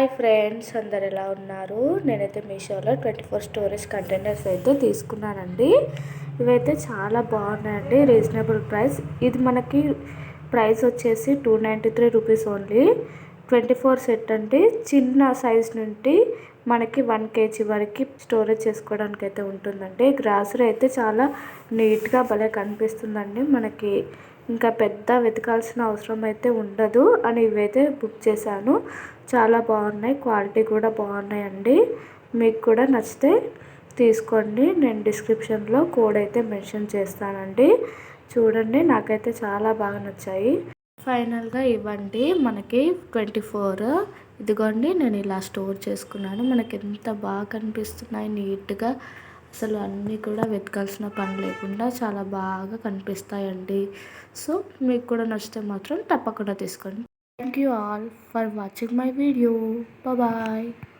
Hi friends, అందరు ఎలా ఉన్నారు? నేనైతే మీషోలో 24 స్టోరేజ్ కంటైనర్స్ అయితే తీసుకున్నానండి. ఇవైతే చాలా బాగున్నాయండి, రీజనబుల్ ప్రైస్. ఇది మనకి ప్రైస్ వచ్చేసి 293 రూపీస్ ఓన్లీ. 24 సెట్ అండి. చిన్న సైజ్ నుండి మనకి 1 kg వరకు స్టోరేజ్ చేసుకోవడానికి అయితే ఉంటుందండి. గ్రాసరీ అయితే చాలా నీట్గా భలే కనిపిస్తుందండి. మనకి ఇంకా పెద్ద వెతకాల్సిన అవసరం అయితే ఉండదు అని ఇవైతే బుక్ చేశాను. చాలా బాగున్నాయి, క్వాలిటీ కూడా బాగున్నాయండి. మీకు కూడా నచ్చితే తీసుకోండి. నేను డిస్క్రిప్షన్లో కోడ్ అయితే మెన్షన్ చేస్తానండి. చూడండి, నాకైతే చాలా బాగా నచ్చాయి. ఫైనల్గా ఇవ్వండి మనకి 24. ఇదిగోండి, నేను ఇలా స్టోర్ చేసుకున్నాను. మనకి ఎంత బాగా కనిపిస్తున్నాయి నీట్గా. అసలు అన్నీ కూడా వెతకాల్సిన పని లేకుండా చాలా బాగా కనిపిస్తాయండి. సో మీకు కూడా నచ్చితే మాత్రం తప్పకుండా తీసుకోండి. Thank you all for watching my video. Bye bye.